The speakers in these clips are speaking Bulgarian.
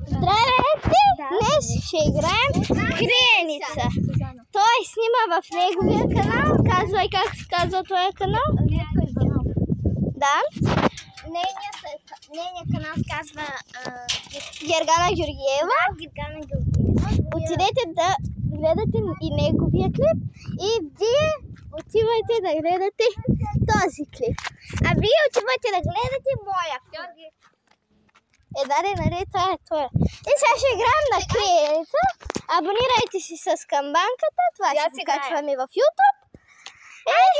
Здравейте! Днес ще играем криеница. Той снима в неговия канал. Казвай как се казва този канал. Да. Нейният канал се казва Гергана Георгиева. Отидете да гледате и неговия клип. И вие отивайте да гледате този клип. А вие отивате да гледате моя. Нали, това е. И сега ще играем на криеница. Абонирайте си с камбанката. Това ще го качваме в YouTube.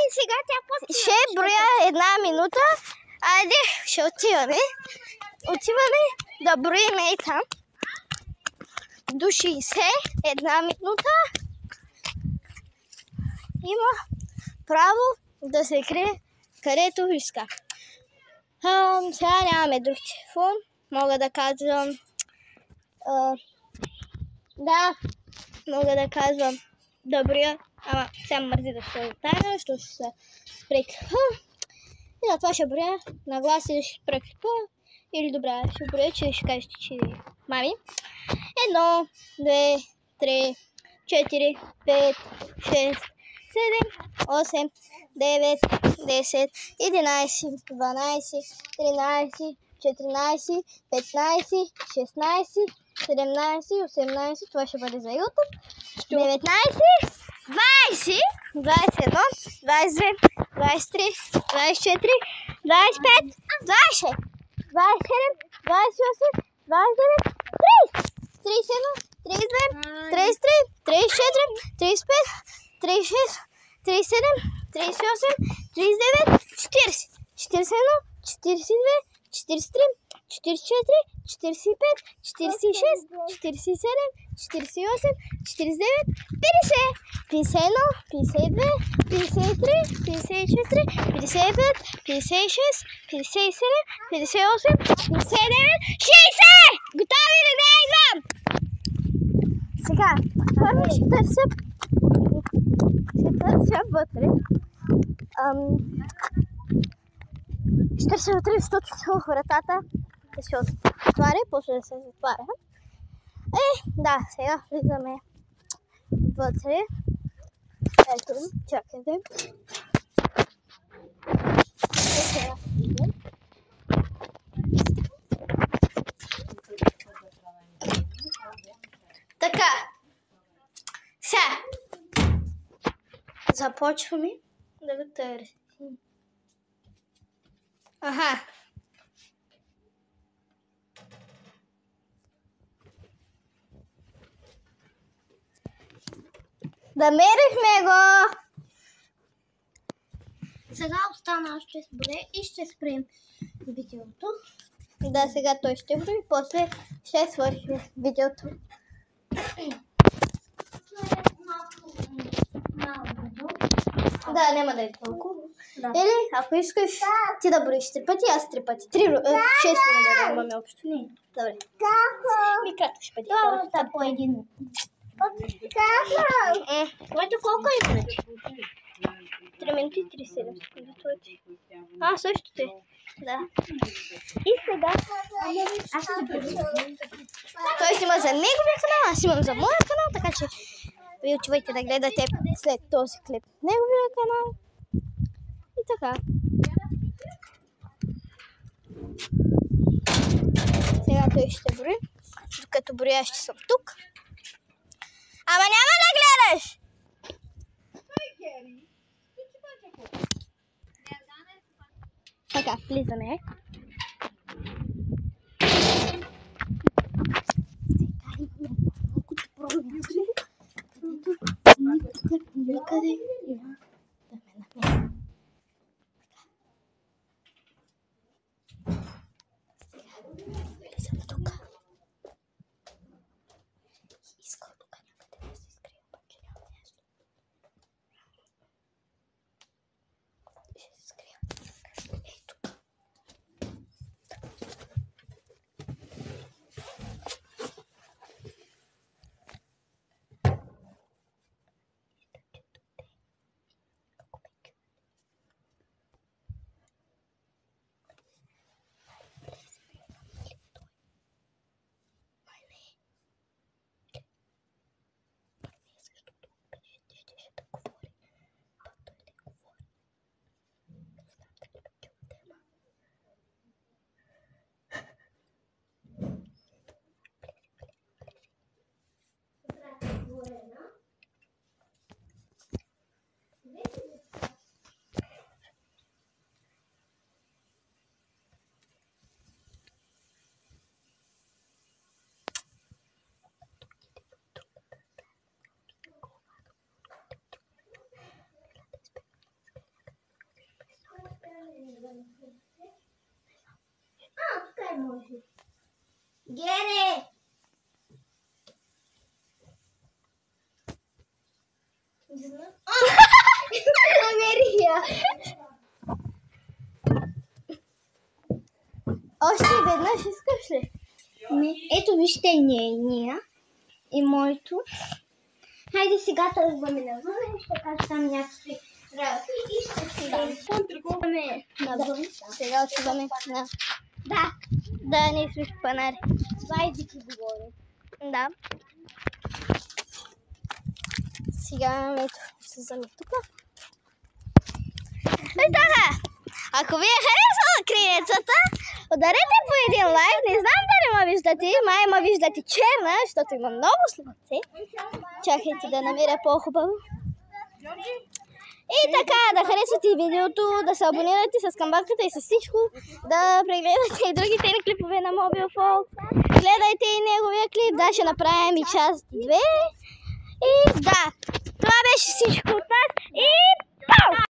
И сега тя ще броя 1 минута. Айде, ще отиваме. Отиваме да броим и там. До 60, 1 минута. Има право да се крие където иска. Сега нямаме друг телефон. Мога да казвам... мога да казвам да броя. Ама сега мързи да се оттайна, защото ще се прекъпа. И затова ще броя на глас или ще прекъпа. Или добре, ще броя, че ще кажете, че мами. 1, 2, 3, 4, 5, 6, 7, 8, 9, 10, 11, 12, 13, 14, 15, 16, 17, 18, това ще бъде за YouTube, 19, 20, 21, 22, 23, 24, 25, 26, 27, 28, 29, 30, 31, 32, 33, 34, 35, 36, 37, 38, 39, 40, 41, 42, 43, 44, 45, 46, 47, 48, 49, 50, 51, 52, 53, 54, 55, 56, 57, 58, 59, 60! Готови ли да идвам? Сега, първо ще търся вътре. Ще търся вътре, защото вратата да се отваря, после да се затваря. Да, сега влизаме вътре. Ето, чакайте. Сега влизам. Така. Сега. Започваме да го търсим. Аха. Намерихме го! Сега остана още с броя и ще спрем видеото. Да, сега той ще брои, после ще свърши видеото. Да, няма да е толкова. Да. Или, ако искаш ти да броиш 3 пъти, аз 3 пъти. 6 минути да имаме общо. Не, добре. Ми кратко ще бъде. Да, по един. Твоето колко е минути? 3 минути и 37 секунди. Същото е. Да. И сега аз ще броя. Той си има за неговия канал, аз имам за моя канал, така че вие отивайте да гледате след този клип неговия канал. И така. Сега той ще брои, докато броя ще съм тук. Ама няма да гледаш! Така, влизаме. Никъде няма да ме намери. Влизам тук. Искам тук някъде да се скрия, обаче няма място. Ще се скрия. Ей тук. Тук може. Гере! Намери я. Още веднъж искаш ли? Не. Ето вижте нейния и моето. Хайде сега тръгваме навън и ще кажа там някакви работи и ще тръгваме навън. Сега отиваме на... Да, ние сме в панари. Това езики говорим. Да. Сега ето, ще взема тук. И така, ако ви е харесала криницата, ударете по един лайк. Не знам дали ма виждате, май ма виждате черна, защото има много слънце. Чакайте да намеря по-хубаво. И така, да харесвате видеото, да се абонирате с камбанката и с всичко, да прегледате и другите ни клипове на Mobile Folk. Гледайте и неговия клип, да ще направим и част 2. И да, това беше всичко от нас и пау!